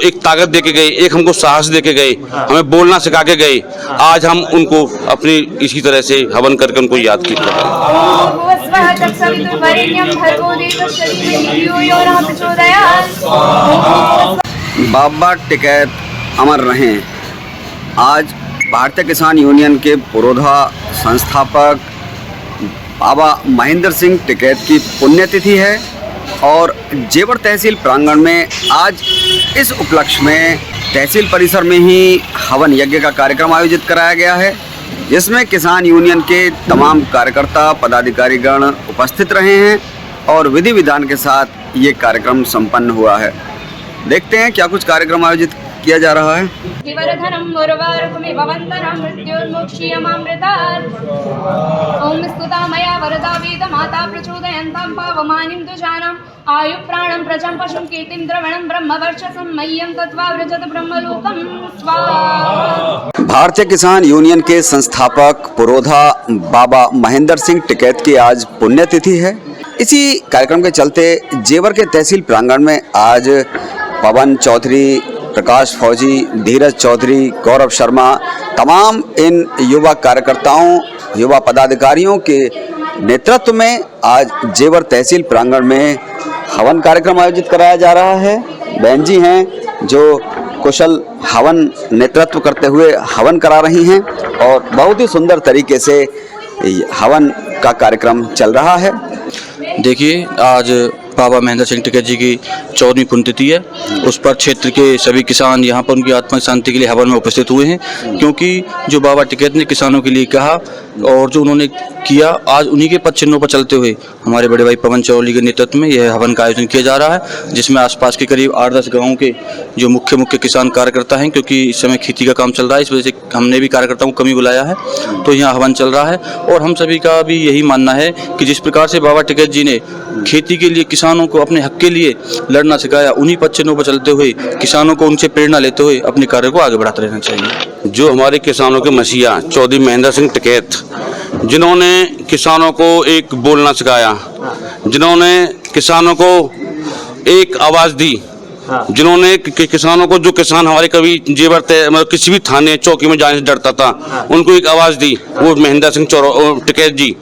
एक ताकत दे के गए, एक हमको साहस दे के गए, हमें बोलना सिखा के गए। आज हम उनको अपनी इसी तरह से हवन करके उनको याद किया। बाबा टिकैत अमर रहें। आज भारतीय किसान यूनियन के पुरोधा संस्थापक बाबा महेंद्र सिंह टिकैत की पुण्यतिथि है और जेवर तहसील प्रांगण में आज इस उपलक्ष्य में तहसील परिसर में ही हवन यज्ञ का कार्यक्रम आयोजित कराया गया है, जिसमें किसान यूनियन के तमाम कार्यकर्ता पदाधिकारीगण उपस्थित रहे हैं और विधि विधान के साथ ये कार्यक्रम संपन्न हुआ है। देखते हैं क्या कुछ कार्यक्रम आयोजित किया जा रहा है। ओम स्तुता मया वरदा वेद माता प्रचोदयन्तां पावमानिं दुजानां आयु प्राणं प्रजं पशुं कीर्तिं द्रवणं ब्रह्मवर्चसं मह्यं तत्वा व्रजत ब्रह्मलोकं स्वाहा। भारतीय किसान यूनियन के संस्थापक पुरोधा बाबा महेंद्र सिंह टिकैत की आज पुण्यतिथि है। इसी कार्यक्रम के चलते जेवर के तहसील प्रांगण में आज पवन चौधरी, प्रकाश फौजी, धीरज चौधरी, गौरव शर्मा, तमाम इन युवा कार्यकर्ताओं, युवा पदाधिकारियों के नेतृत्व में आज जेवर तहसील प्रांगण में हवन कार्यक्रम आयोजित कराया जा रहा है। बहन जी हैं जो कुशल हवन नेतृत्व करते हुए हवन करा रही हैं और बहुत ही सुंदर तरीके से हवन का कार्यक्रम चल रहा है। देखिए, आज बाबा महेंद्र सिंह टिकैत जी की 14वीं पुण्यतिथि है। उस पर क्षेत्र के सभी किसान यहाँ पर उनकी आत्मा शांति के लिए हवन में उपस्थित हुए हैं, क्योंकि जो बाबा टिकैत ने किसानों के लिए कहा और जो उन्होंने किया, आज उन्हीं के पद चिन्हों पर चलते हुए हमारे बड़े भाई पवन चौधरी के नेतृत्व में यह हवन का आयोजन किया जा रहा है, जिसमें आसपास के करीब 8-10 गाँवों के जो मुख्य किसान कार्यकर्ता हैं, क्योंकि इस समय खेती का काम चल रहा है, इस वजह से हमने भी कार्यकर्ताओं को कमी बुलाया है, तो यहाँ हवन चल रहा है। और हम सभी का भी यही मानना है कि जिस प्रकार से बाबा टिकैत जी ने खेती के लिए किसानों को अपने हक के लिए लड़ना सिखाया, उन्हीं पद चिन्हों पर चलते हुए किसानों को उनसे प्रेरणा लेते हुए अपने कार्य को आगे बढ़ाते रहना चाहिए। जो हमारे किसानों के मसीहा चौधरी महेंद्र सिंह टिकैत, जिन्होंने किसानों को एक बोलना सिखाया, जिन्होंने किसानों को एक आवाज़ दी, जिन्होंने किसानों को, जो किसान हमारे कभी जेवर मतलब किसी भी थाने चौकी में जाने से डरता था, उनको एक आवाज़ दी, वो महेंद्र सिंह टिकैत जी,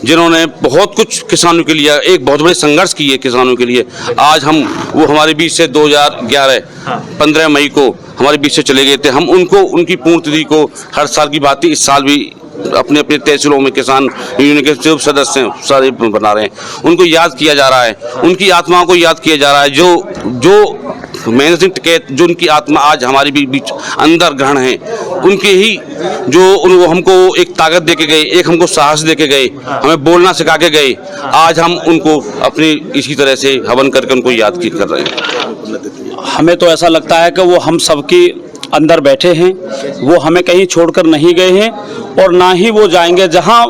जिन्होंने बहुत कुछ किसानों के लिए एक बहुत बड़े संघर्ष किए किसानों के लिए। आज हम वो हमारे बीच से 2011 15 मई को हमारे बीच से चले गए थे। हम उनको, उनकी पुण्यतिथि को हर साल की बात ही इस साल भी अपने अपने तहसीलों में किसान यूनियन के जो सदस्य हैं सारे बना रहे हैं, उनको याद किया जा रहा है, उनकी आत्माओं को याद किया जा रहा है। जो महेंद्र सिंह टिकैत, जो उनकी आत्मा आज हमारे बीच अंदर ग्रहण है, उनके ही जो हमको एक ताकत दे के गए, एक हमको साहस दे के गए, हमें बोलना सिखा के गए। आज हम उनको अपनी इसी तरह से हवन करके उनको याद कर रहे हैं। हमें तो ऐसा लगता है कि वो हम सबकी अंदर बैठे हैं, वो हमें कहीं छोड़कर नहीं गए हैं और ना ही वो जाएंगे। जहां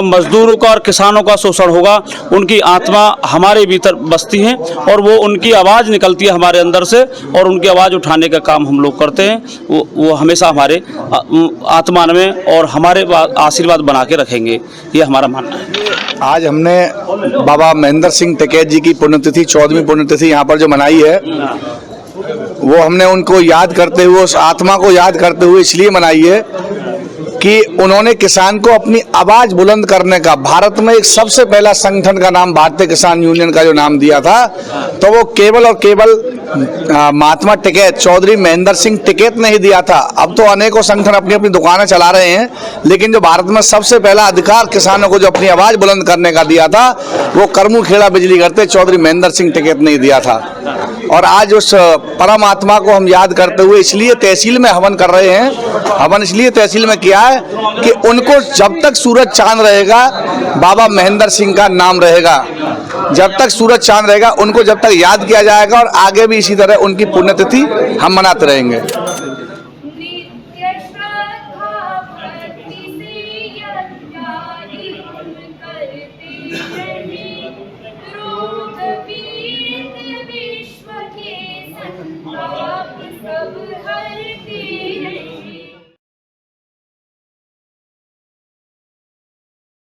मजदूरों का और किसानों का शोषण होगा, उनकी आत्मा हमारे भीतर बसती है और वो उनकी आवाज़ निकलती है हमारे अंदर से, और उनकी आवाज़ उठाने का काम हम लोग करते हैं। वो हमेशा हमारे आत्मा में और हमारे आशीर्वाद बना के रखेंगे, ये हमारा मानना है। आज हमने बाबा महेंद्र सिंह टिकैत जी की पुण्यतिथि 14वीं पुण्यतिथि यहाँ पर जो मनाई है, वो हमने उनको याद करते हुए, उस आत्मा को याद करते हुए इसलिए मनाई है कि उन्होंने किसान को अपनी आवाज़ बुलंद करने का, भारत में एक सबसे पहला संगठन का नाम भारतीय किसान यूनियन का जो नाम दिया था, तो वो केवल और केवल महात्मा टिकैत, चौधरी महेंद्र सिंह टिकैत ने ही दिया था। अब तो अनेकों संगठन अपनी अपनी दुकानें चला रहे हैं, लेकिन जो भारत में सबसे पहला अधिकार किसानों को जो अपनी आवाज़ बुलंद करने का दिया था, वो करमू खेड़ा बिजली करते चौधरी महेंद्र सिंह टिकैत ने ही दिया था। और आज उस परम आत्मा को हम याद करते हुए इसलिए तहसील में हवन कर रहे हैं। हवन इसलिए तहसील में किया है कि उनको जब तक सूरज चांद रहेगा, बाबा महेंद्र सिंह का नाम रहेगा। जब तक सूरज चांद रहेगा, उनको जब तक याद किया जाएगा और आगे भी इसी तरह उनकी पुण्यतिथि हम मनाते रहेंगे।